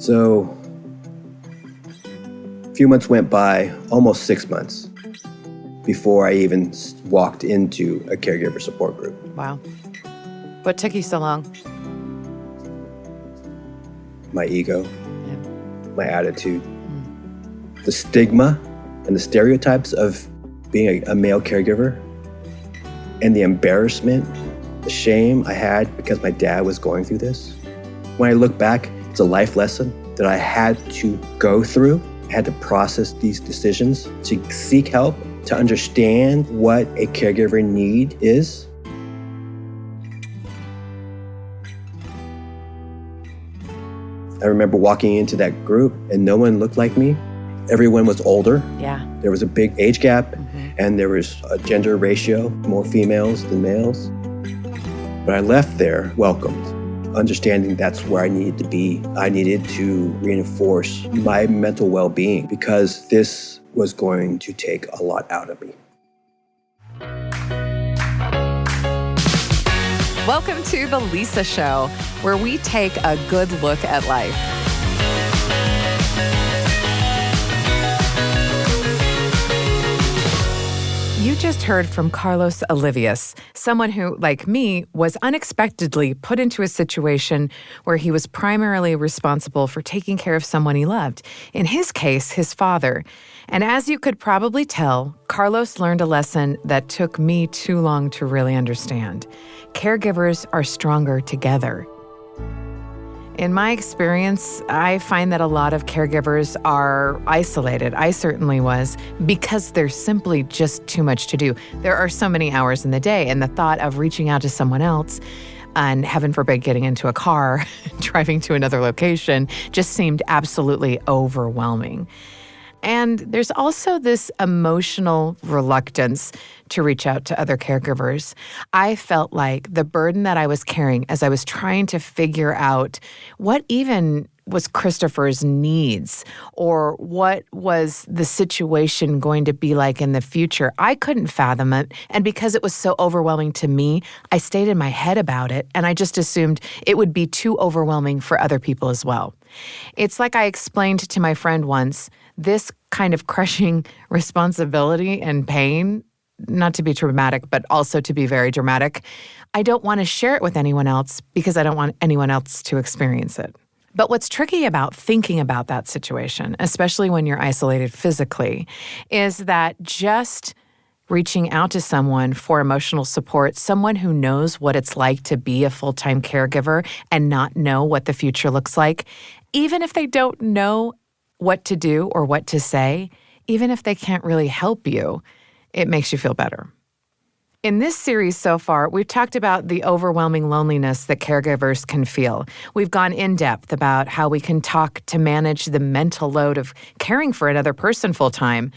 So a few months went by, almost 6 months, before I even walked into a caregiver support group. Wow. What took you so long? My ego, my attitude, the stigma and the stereotypes of being a male caregiver, and the embarrassment, the shame I had because my dad was going through this. When I look back, it's a life lesson that I had to go through. I had to process these decisions, to seek help, to understand what a caregiver need is. I remember walking into that group and no one looked like me. Everyone was older. Yeah. There was a big age gap, and there was a gender ratio, more females than males. But I left there welcomed, understanding that's where I needed to be. I needed to reinforce my mental well-being because this was going to take a lot out of me. Welcome to The Lisa Show, where we take a good look at life. You just heard from Carlos Olivius, someone who, like me, was unexpectedly put into a situation where he was primarily responsible for taking care of someone he loved, in his case, his father. And as you could probably tell, Carlos learned a lesson that took me too long to really understand. Caregivers are stronger together. In my experience, I find that a lot of caregivers are isolated. I certainly was, because there's simply just too much to do. There are so many hours in the day, and the thought of reaching out to someone else and, heaven forbid, getting into a car, driving to another location, just seemed absolutely overwhelming. And there's also this emotional reluctance to reach out to other caregivers. I felt like the burden that I was carrying as I was trying to figure out what even was Christopher's needs or what was the situation going to be like in the future, I couldn't fathom it. And because it was so overwhelming to me, I stayed in my head about it, and I just assumed it would be too overwhelming for other people as well. It's like I explained to my friend once, this kind of crushing responsibility and pain, not to be dramatic, but also to be very dramatic, I don't want to share it with anyone else because I don't want anyone else to experience it. But what's tricky about thinking about that situation, especially when you're isolated physically, is that just reaching out to someone for emotional support, someone who knows what it's like to be a full-time caregiver and not know what the future looks like, even if they don't know what to do or what to say, even if they can't really help you, it makes you feel better. In this series so far, we've talked about the overwhelming loneliness that caregivers can feel. We've gone in depth about how we can talk to manage the mental load of caring for another person full time.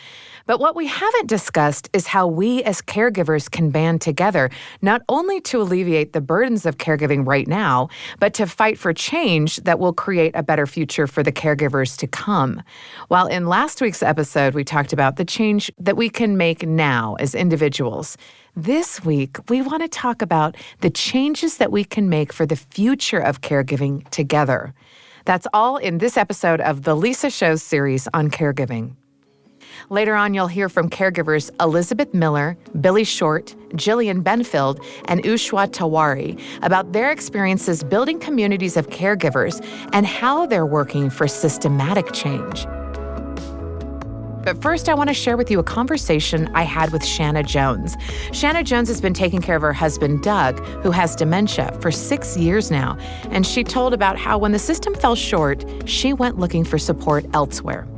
But what we haven't discussed is how we as caregivers can band together, not only to alleviate the burdens of caregiving right now, but to fight for change that will create a better future for the caregivers to come. While in last week's episode, we talked about the change that we can make now as individuals. This week, we want to talk about the changes that we can make for the future of caregiving together. That's all in this episode of The Lisa Show series on caregiving. Later on, you'll hear from caregivers Elizabeth Miller, Billie Short, Jillian Benfield, and Usha Tewari about their experiences building communities of caregivers and how they're working for systematic change. But first, I want to share with you a conversation I had with Shana Jones. Shana Jones has been taking care of her husband, Doug, who has dementia, for 6 years now. And she told about how when the system fell short, she went looking for support elsewhere.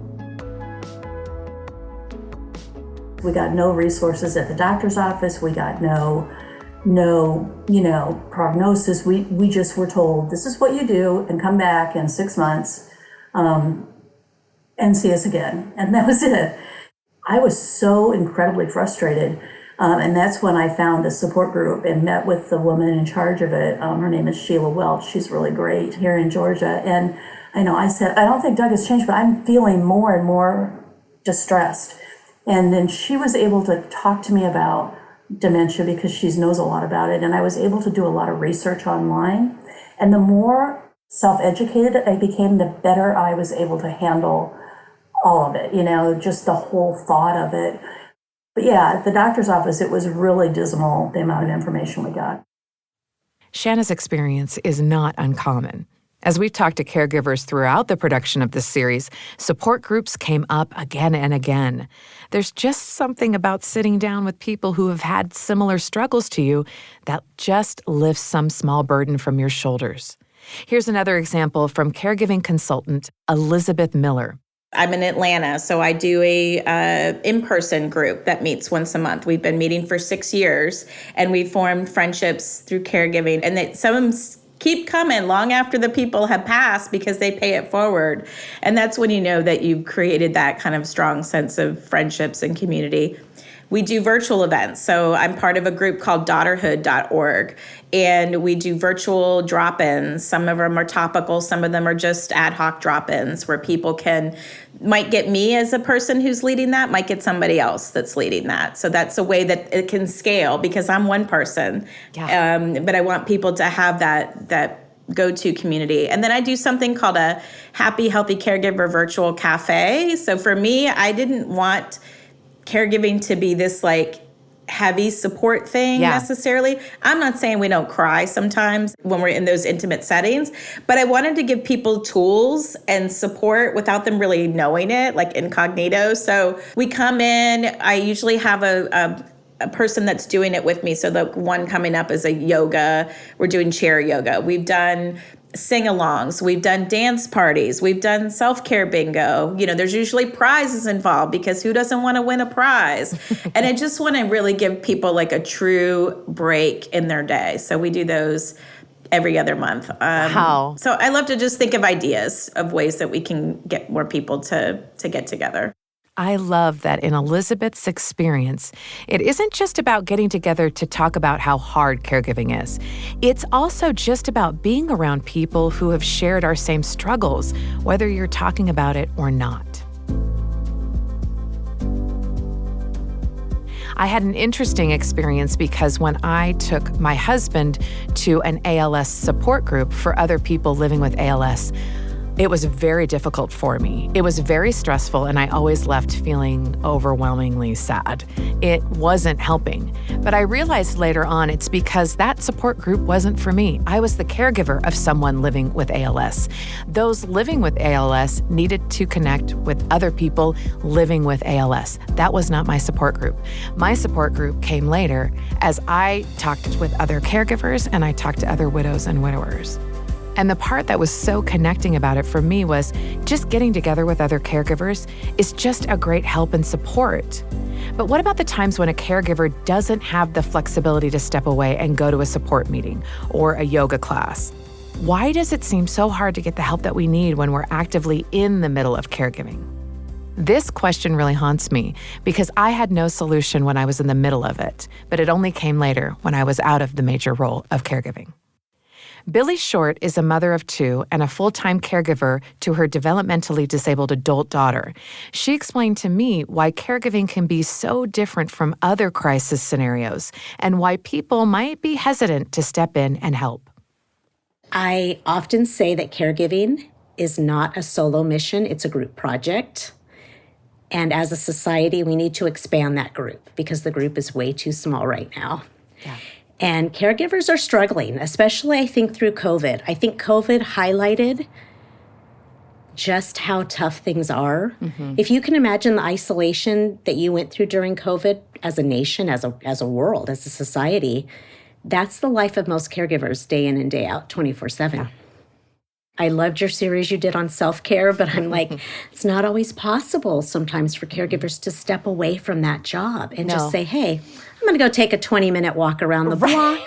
We got no resources at the doctor's office. We got no prognosis. We just were told, this is what you do, and come back in 6 months. And see us again. And that was it. I was so incredibly frustrated. And that's when I found the support group and met with the woman in charge of it. Her name is Sheila Welch. She's really great here in Georgia. And I said, I don't think Doug has changed, but I'm feeling more and more distressed. And then she was able to talk to me about dementia because she knows a lot about it. And I was able to do a lot of research online. And the more self-educated I became, the better I was able to handle all of it, just the whole thought of it. But yeah, at the doctor's office, it was really dismal, the amount of information we got. Shana's experience is not uncommon. As we've talked to caregivers throughout the production of this series, support groups came up again and again. There's just something about sitting down with people who have had similar struggles to you that just lifts some small burden from your shoulders. Here's another example from caregiving consultant Elizabeth Miller. I'm in Atlanta, so I do a in-person group that meets once a month. We've been meeting for 6 years, and we formed friendships through caregiving. And some of them keep coming long after the people have passed because they pay it forward. And that's when you know that you've created that kind of strong sense of friendships and community. We do virtual events. So I'm part of a group called daughterhood.org, and we do virtual drop-ins. Some of them are topical. Some of them are just ad hoc drop-ins where people might get me as a person who's leading that, might get somebody else that's leading that. So that's a way that it can scale because I'm one person. Yeah. But I want people to have that go-to community. And then I do something called a Happy Healthy Caregiver Virtual Cafe. So for me, I didn't want caregiving to be this heavy support thing necessarily. I'm not saying we don't cry sometimes when we're in those intimate settings, but I wanted to give people tools and support without them really knowing it, like incognito. So we come in, I usually have a person that's doing it with me. So the one coming up is a yoga. We're doing chair yoga. We've done sing-alongs. We've done dance parties. We've done self-care bingo. There's usually prizes involved because who doesn't want to win a prize? And I just want to really give people a true break in their day. So we do those every other month. Wow. So I love to just think of ideas of ways that we can get more people to get together. I love that in Elizabeth's experience, it isn't just about getting together to talk about how hard caregiving is. It's also just about being around people who have shared our same struggles, whether you're talking about it or not. I had an interesting experience because when I took my husband to an ALS support group for other people living with ALS, it was very difficult for me. It was very stressful, and I always left feeling overwhelmingly sad. It wasn't helping. But I realized later on it's because that support group wasn't for me. I was the caregiver of someone living with ALS. Those living with ALS needed to connect with other people living with ALS. That was not my support group. My support group came later as I talked with other caregivers and I talked to other widows and widowers. And the part that was so connecting about it for me was just getting together with other caregivers is just a great help and support. But what about the times when a caregiver doesn't have the flexibility to step away and go to a support meeting or a yoga class? Why does it seem so hard to get the help that we need when we're actively in the middle of caregiving? This question really haunts me because I had no solution when I was in the middle of it, but it only came later when I was out of the major role of caregiving. Billie Short is a mother of 2 and a full-time caregiver to her developmentally disabled adult daughter. She explained to me why caregiving can be so different from other crisis scenarios and why people might be hesitant to step in and help. I often say that caregiving is not a solo mission, it's a group project. And as a society, we need to expand that group because the group is way too small right now. Yeah. And caregivers are struggling, especially, I think, through COVID. I think COVID highlighted just how tough things are. Mm-hmm. If you can imagine the isolation that you went through during COVID as a nation, as a world, as a society, that's the life of most caregivers day in and day out, 24/7. Yeah. I loved your series you did on self-care, but I'm like, it's not always possible sometimes for caregivers to step away from that job and just say, hey, I'm going to go take a 20-minute walk around the block.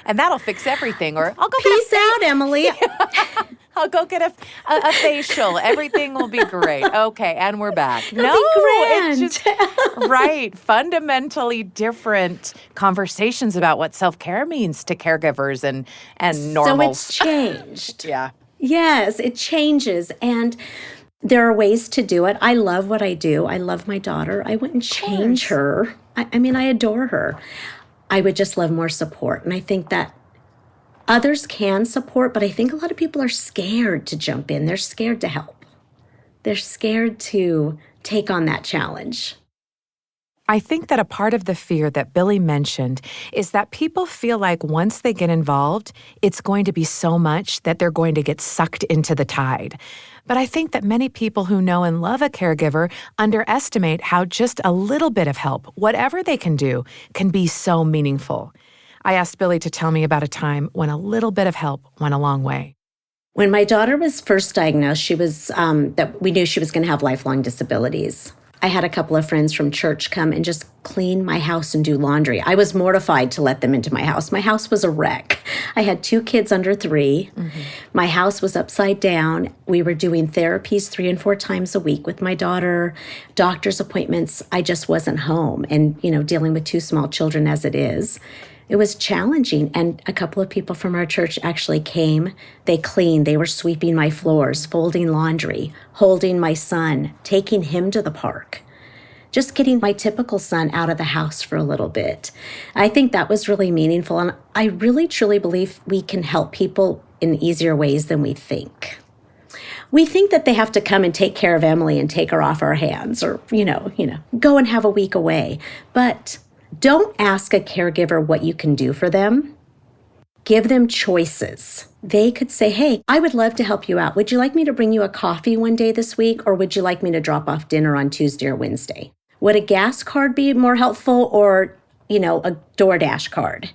And that'll fix everything. Or I'll go Peace out, Emily. I'll go get a facial. Everything will be great. Okay, and we're back. It'll be grand. It's just, right. Fundamentally different conversations about what self-care means to caregivers and normals. So it's changed. Yeah. Yes, it changes. And there are ways to do it. I love what I do. I love my daughter. I wouldn't change her. I mean, I adore her. I would just love more support. And I think that Others can support, but I think a lot of people are scared to jump in. They're scared to help. They're scared to take on that challenge. I think that a part of the fear that Billie mentioned is that people feel like once they get involved, it's going to be so much that they're going to get sucked into the tide. But I think that many people who know and love a caregiver underestimate how just a little bit of help, whatever they can do, can be so meaningful. I asked Billie to tell me about a time when a little bit of help went a long way. When my daughter was first diagnosed, we knew she was going to have lifelong disabilities. I had a couple of friends from church come and just clean my house and do laundry. I was mortified to let them into my house. My house was a wreck. I had 2 kids under 3. Mm-hmm. My house was upside down. We were doing therapies 3 and 4 times a week with my daughter, doctor's appointments. I just wasn't home. And, dealing with 2 small children as it is, it was challenging. And a couple of people from our church actually came. They cleaned. They were sweeping my floors, folding laundry, holding my son, taking him to the park, just getting my typical son out of the house for a little bit. I think that was really meaningful. And I really, truly believe we can help people in easier ways than we think. We think that they have to come and take care of Emily and take her off our hands or, go and have a week away. But don't ask a caregiver what you can do for them. Give them choices. They could say, hey, I would love to help you out. Would you like me to bring you a coffee one day this week, or would you like me to drop off dinner on Tuesday or Wednesday? Would a gas card be more helpful, or, a DoorDash card?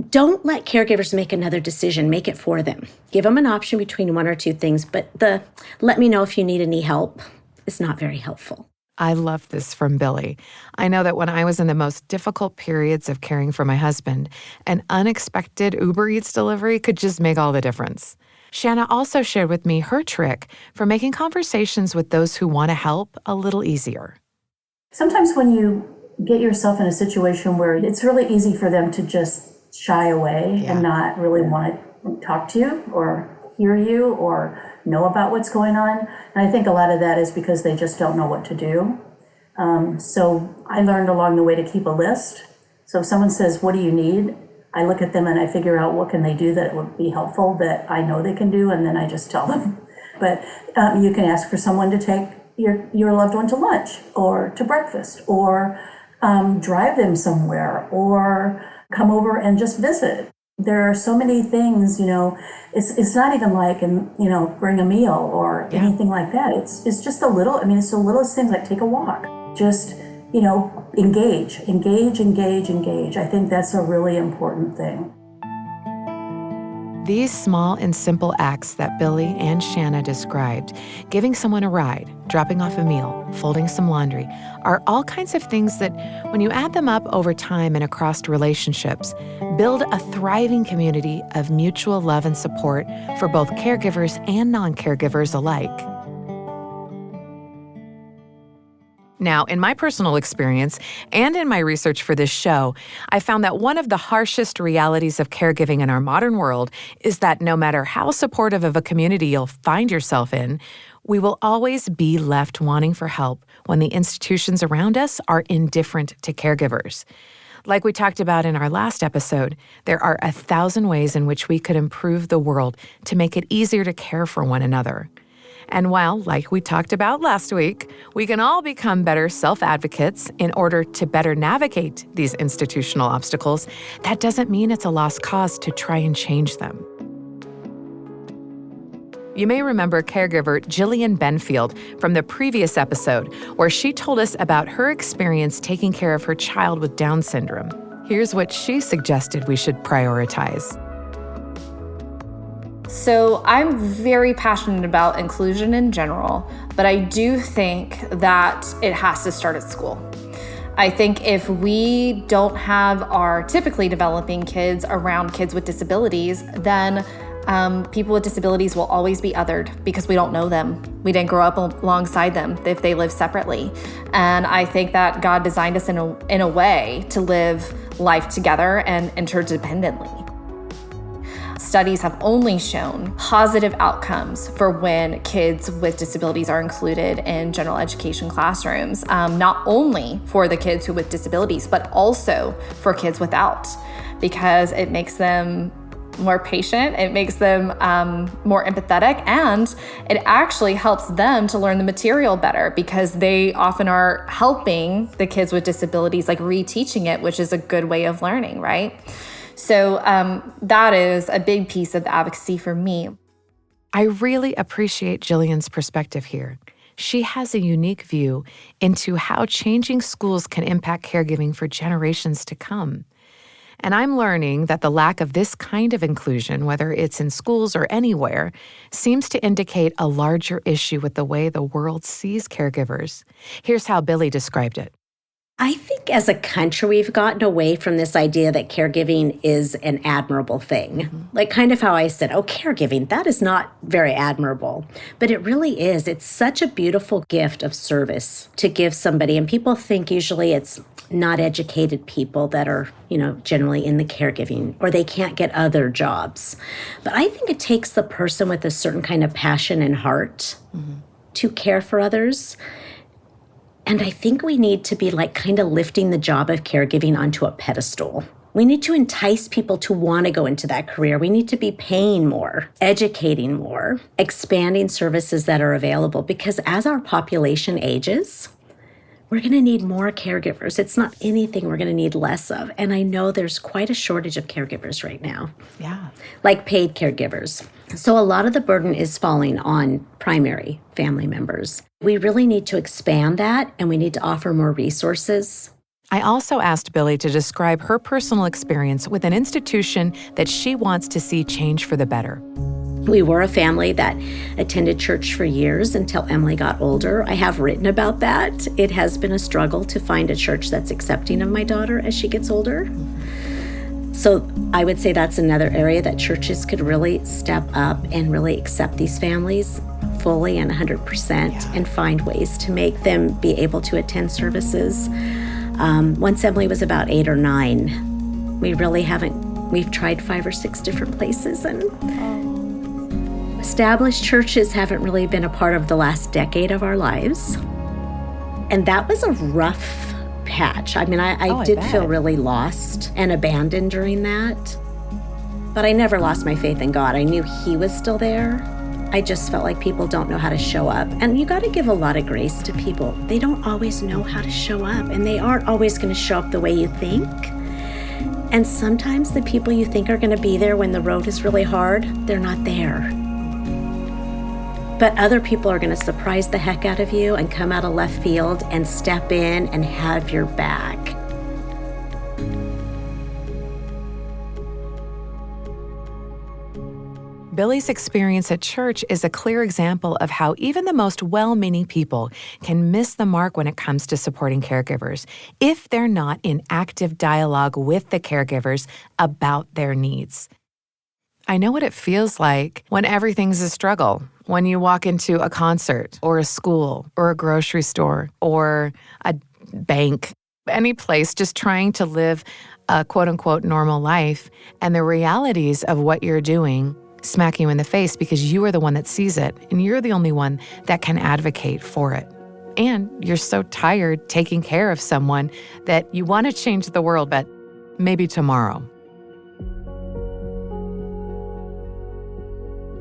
Don't let caregivers make another decision. Make it for them. Give them an option between 1 or 2 things, but the let me know if you need any help is not very helpful. I love this from Billie. I know that when I was in the most difficult periods of caring for my husband, an unexpected Uber Eats delivery could just make all the difference. Shana also shared with me her trick for making conversations with those who want to help a little easier. Sometimes when you get yourself in a situation where it's really easy for them to just shy away and not really want to talk to you or hear you or know about what's going on. And I think a lot of that is because they just don't know what to do. So I learned along the way to keep a list. So if someone says, what do you need? I look at them and I figure out what can they do that would be helpful that I know they can do, and then I just tell them. But you can ask for someone to take your loved one to lunch or to breakfast, or drive them somewhere, or come over and just visit. There are so many things, it's not even like, bring a meal or anything like that. It's just it's the littlest things, like take a walk. Just, engage. I think that's a really important thing. These small and simple acts that Billie and Shana described, giving someone a ride, dropping off a meal, folding some laundry, are all kinds of things that, when you add them up over time and across relationships, build a thriving community of mutual love and support for both caregivers and non-caregivers alike. Now, in my personal experience and in my research for this show, I found that one of the harshest realities of caregiving in our modern world is that no matter how supportive of a community you'll find yourself in, we will always be left wanting for help when the institutions around us are indifferent to caregivers. Like we talked about in our last episode, there are 1,000 ways in which we could improve the world to make it easier to care for one another. And while, like we talked about last week, we can all become better self-advocates in order to better navigate these institutional obstacles, that doesn't mean it's a lost cause to try and change them. You may remember caregiver Jillian Benfield from the previous episode, where she told us about her experience taking care of her child with Down syndrome. Here's what she suggested we should prioritize. So I'm very passionate about inclusion in general, but I do think that it has to start at school. I think if we don't have our typically developing kids around kids with disabilities, then people with disabilities will always be othered because we don't know them. We didn't grow up alongside them if they live separately. And I think that God designed us in a way to live life together and interdependently. Studies have only shown positive outcomes for when kids with disabilities are included in general education classrooms, not only for the kids who with disabilities, but also for kids without, because it makes them more patient. It makes them more empathetic, and it actually helps them to learn the material better because they often are helping the kids with disabilities, like reteaching it, which is a good way of learning, right? So that is a big piece of the advocacy for me. I really appreciate Jillian's perspective here. She has a unique view into how changing schools can impact caregiving for generations to come. And I'm learning that the lack of this kind of inclusion, whether it's in schools or anywhere, seems to indicate a larger issue with the way the world sees caregivers. Here's how Billie described it. I think as a country, we've gotten away from this idea that caregiving is an admirable thing. Mm-hmm. Like kind of how I said, caregiving, that is not very admirable. But it really is. It's such a beautiful gift of service to give somebody. And people think usually it's not educated people that are, generally in the caregiving, or they can't get other jobs. But I think it takes the person with a certain kind of passion and heart to care for others. And I think we need to be kind of lifting the job of caregiving onto a pedestal. We need to entice people to want to go into that career. We need to be paying more, educating more, expanding services that are available, because as our population ages, we're going to need more caregivers. It's not anything we're going to need less of. And I know there's quite a shortage of caregivers right now. Yeah. Like paid caregivers. So a lot of the burden is falling on primary family members. We really need to expand that, and we need to offer more resources. I also asked Billie to describe her personal experience with an institution that she wants to see change for the better. We were a family that attended church for years until Emily got older. I have written about that. It has been a struggle to find a church that's accepting of my daughter as she gets older. So I would say that's another area that churches could really step up and really accept these families fully and 100% and find ways to make them be able to attend services. Once Emily was about 8 or 9, we've tried 5 or 6 different places, and established churches haven't really been a part of the last decade of our lives. And that was a rough patch. I mean, I did feel really lost and abandoned during that. But I never lost my faith in God. I knew He was still there. I just felt like people don't know how to show up. And you got to give a lot of grace to people. They don't always know how to show up, and they aren't always going to show up the way you think. And sometimes the people you think are going to be there when the road is really hard, they're not there. But other people are going to surprise the heck out of you and come out of left field and step in and have your back. Billie's experience at church is a clear example of how even the most well-meaning people can miss the mark when it comes to supporting caregivers if they're not in active dialogue with the caregivers about their needs. I know what it feels like when everything's a struggle. When you walk into a concert or a school or a grocery store or a bank, any place just trying to live a quote-unquote normal life, and the realities of what you're doing smack you in the face because you are the one that sees it and you're the only one that can advocate for it. And you're so tired taking care of someone that you want to change the world, but maybe tomorrow.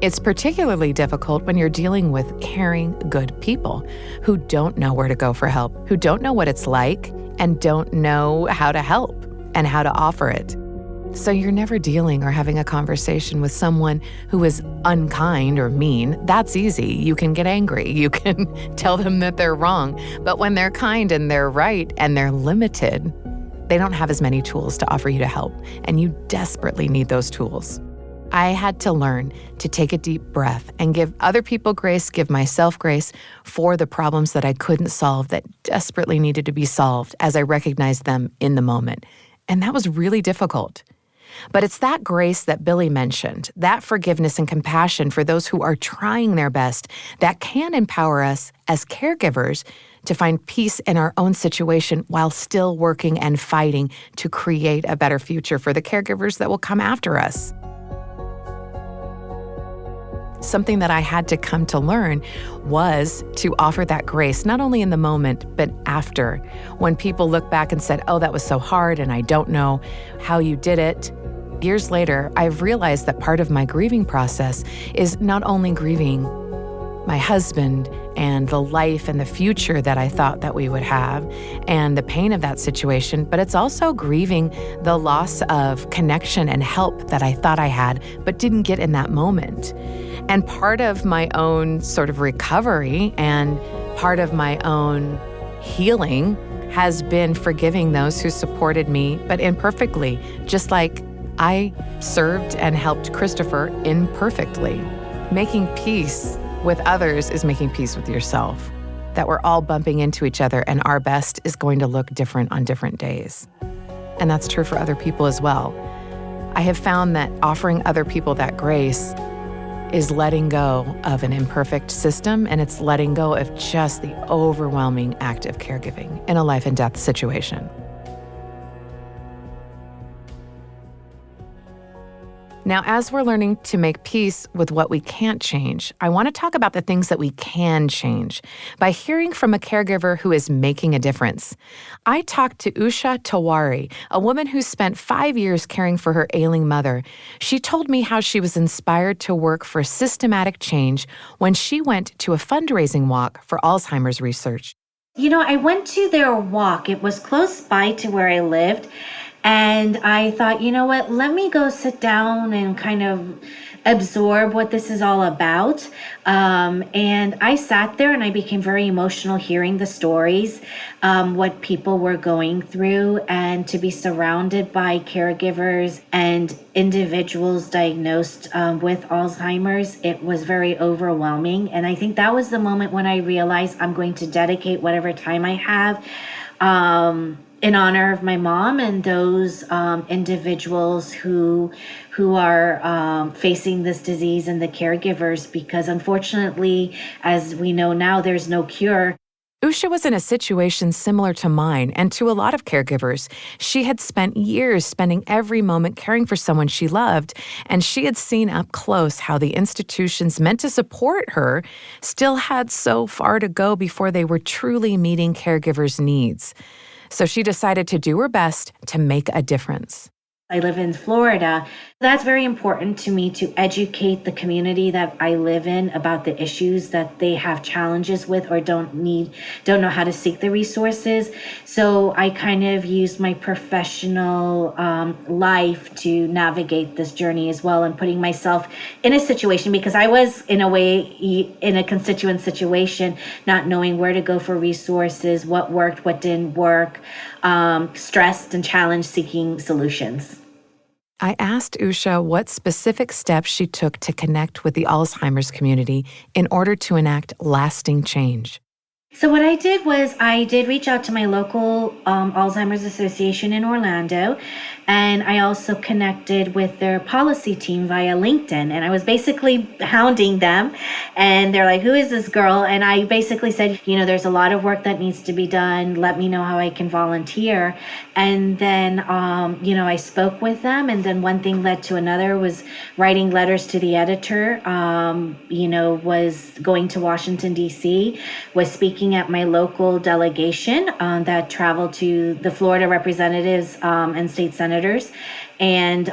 It's particularly difficult when you're dealing with caring, good people who don't know where to go for help, who don't know what it's like and don't know how to help and how to offer it. So you're never dealing or having a conversation with someone who is unkind or mean. That's easy. You can get angry. You can tell them that they're wrong. But when they're kind and they're right and they're limited, they don't have as many tools to offer you to help. And you desperately need those tools. I had to learn to take a deep breath and give other people grace, give myself grace for the problems that I couldn't solve that desperately needed to be solved as I recognized them in the moment. And that was really difficult. But it's that grace that Billie mentioned, that forgiveness and compassion for those who are trying their best, that can empower us as caregivers to find peace in our own situation while still working and fighting to create a better future for the caregivers that will come after us. Something that I had to come to learn was to offer that grace, not only in the moment, but after. When people look back and said, oh, that was so hard and I don't know how you did it. Years later, I've realized that part of my grieving process is not only grieving my husband and the life and the future that I thought that we would have and the pain of that situation, but it's also grieving the loss of connection and help that I thought I had but didn't get in that moment. And part of my own sort of recovery and part of my own healing has been forgiving those who supported me, but imperfectly, just like I served and helped Christopher imperfectly. Making peace with others is making peace with yourself, that we're all bumping into each other and our best is going to look different on different days. And that's true for other people as well. I have found that offering other people that grace is letting go of an imperfect system, and it's letting go of just the overwhelming act of caregiving in a life and death situation. Now, as we're learning to make peace with what we can't change, I want to talk about the things that we can change by hearing from a caregiver who is making a difference. I talked to Usha Tewari, a woman who spent 5 years caring for her ailing mother. She told me how she was inspired to work for systematic change when she went to a fundraising walk for Alzheimer's research. You know, I went to their walk. It was close by to where I lived. And I thought, you know what, let me go sit down and kind of absorb what this is all about. And I sat there and I became very emotional hearing the stories, what people were going through, and to be surrounded by caregivers and individuals diagnosed with Alzheimer's. It was very overwhelming. And I think that was the moment when I realized I'm going to dedicate whatever time I have in honor of my mom and those individuals who are facing this disease and the caregivers, because unfortunately, as we know now, there's no cure. Usha was in a situation similar to mine and to a lot of caregivers. She had spent years spending every moment caring for someone she loved, and she had seen up close how the institutions meant to support her still had so far to go before they were truly meeting caregivers' needs. So she decided to do her best to make a difference. I live in Florida. That's very important to me, to educate the community that I live in about the issues that they have challenges with or don't know how to seek the resources. So I kind of used my professional life to navigate this journey as well, and putting myself in a situation, because I was in a way in a constituent situation, not knowing where to go for resources, what worked, what didn't work, stressed and challenged, seeking solutions. I asked Usha what specific steps she took to connect with the Alzheimer's community in order to enact lasting change. So what I did was I did reach out to my local Alzheimer's Association in Orlando, and I also connected with their policy team via LinkedIn. And I was basically hounding them, and they're like, who is this girl? And I basically said, you know, there's a lot of work that needs to be done. Let me know how I can volunteer. And then, I spoke with them, and then one thing led to another, was writing letters to the editor, was going to Washington, D.C., was speaking at my local delegation that traveled to the Florida representatives and state senators. And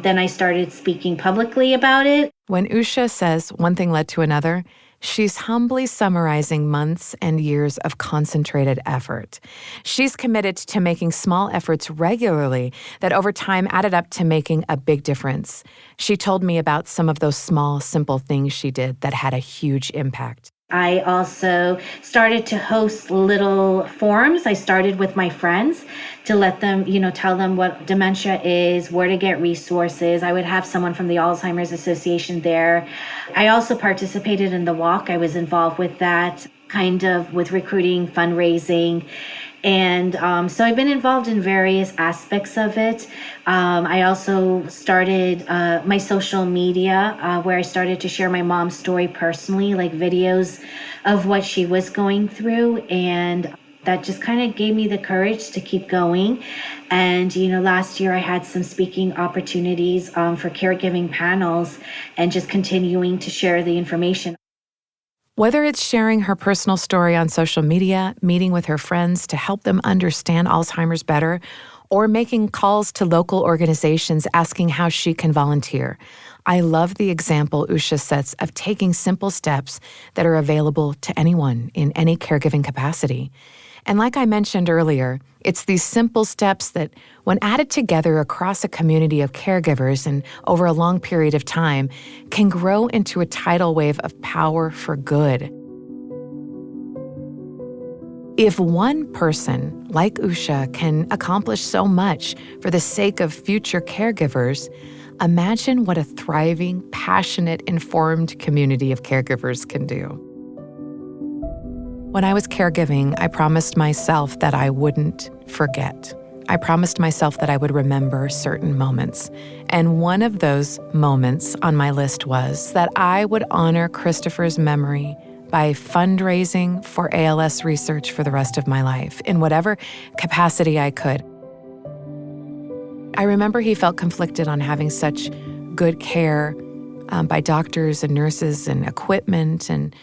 then I started speaking publicly about it. When Usha says one thing led to another, she's humbly summarizing months and years of concentrated effort. She's committed to making small efforts regularly that over time added up to making a big difference. She told me about some of those small, simple things she did that had a huge impact. I also started to host little forums. I started with my friends to let them, tell them what dementia is, where to get resources. I would have someone from the Alzheimer's Association there. I also participated in the walk. I was involved with that, kind of with recruiting, fundraising. And so I've been involved in various aspects of it. I also started my social media where I started to share my mom's story personally, like videos of what she was going through. And that just kind of gave me the courage to keep going. And, last year I had some speaking opportunities for caregiving panels and just continuing to share the information. Whether it's sharing her personal story on social media, meeting with her friends to help them understand Alzheimer's better, or making calls to local organizations asking how she can volunteer. I love the example Usha sets of taking simple steps that are available to anyone in any caregiving capacity. And like I mentioned earlier, it's these simple steps that, when added together across a community of caregivers and over a long period of time, can grow into a tidal wave of power for good. If one person, like Usha, can accomplish so much for the sake of future caregivers, imagine what a thriving, passionate, informed community of caregivers can do. When I was caregiving, I promised myself that I wouldn't forget. I promised myself that I would remember certain moments. And one of those moments on my list was that I would honor Christopher's memory by fundraising for ALS research for the rest of my life, in whatever capacity I could. I remember he felt conflicted on having such good care by doctors and nurses and equipment and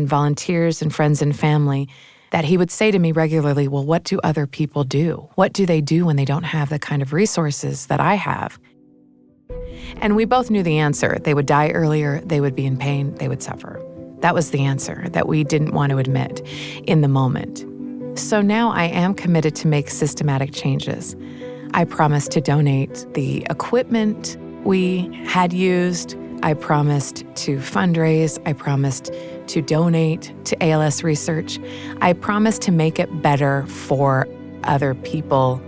volunteers and friends and family, that he would say to me regularly, well, what do other people do? What do they do when they don't have the kind of resources that I have? And we both knew the answer. They would die earlier, they would be in pain, they would suffer. That was the answer that we didn't want to admit in the moment. So now I am committed to make systematic changes. I promised to donate the equipment we had used. I promised to fundraise. I promised to donate to ALS research. I promised to make it better for other people.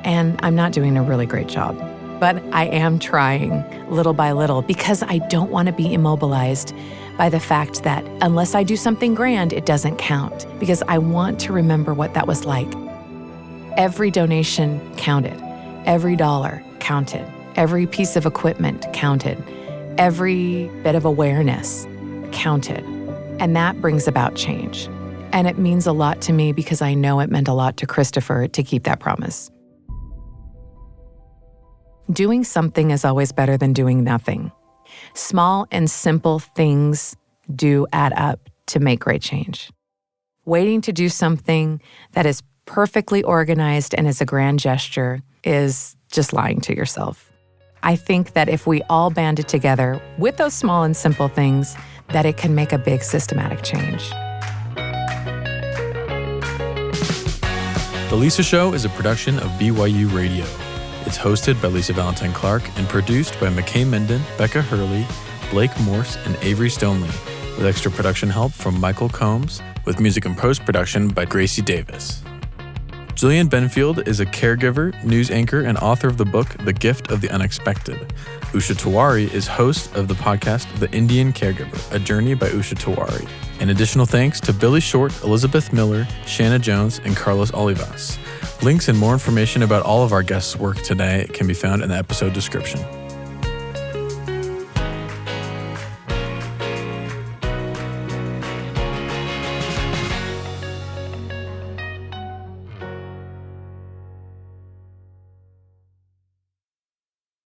And I'm not doing a really great job, but I am trying little by little because I don't want to be immobilized by the fact that unless I do something grand, it doesn't count, because I want to remember what that was like. Every donation counted. Every dollar counted. Every piece of equipment counted. Every bit of awareness counted. And that brings about change. And it means a lot to me because I know it meant a lot to Christopher to keep that promise. Doing something is always better than doing nothing. Small and simple things do add up to make great change. Waiting to do something that is perfectly organized and is a grand gesture is just lying to yourself. I think that if we all banded together with those small and simple things, that it can make a big systematic change. The Lisa Show is a production of BYU Radio. It's hosted by Lisa Valentine Clark and produced by McKay Menden, Becca Hurley, Blake Morse, and Avery Stoneley, with extra production help from Michael Combs, with music and post-production by Gracie Davis. Jillian Benfield is a caregiver, news anchor, and author of the book The Gift of the Unexpected. Usha Tewari is host of the podcast The Indian Caregiver, A Journey by Usha Tewari. And additional thanks to Billie Short, Elizabeth Miller, Shana Jones, and Carlos Olivas. Links and more information about all of our guests' work today can be found in the episode description.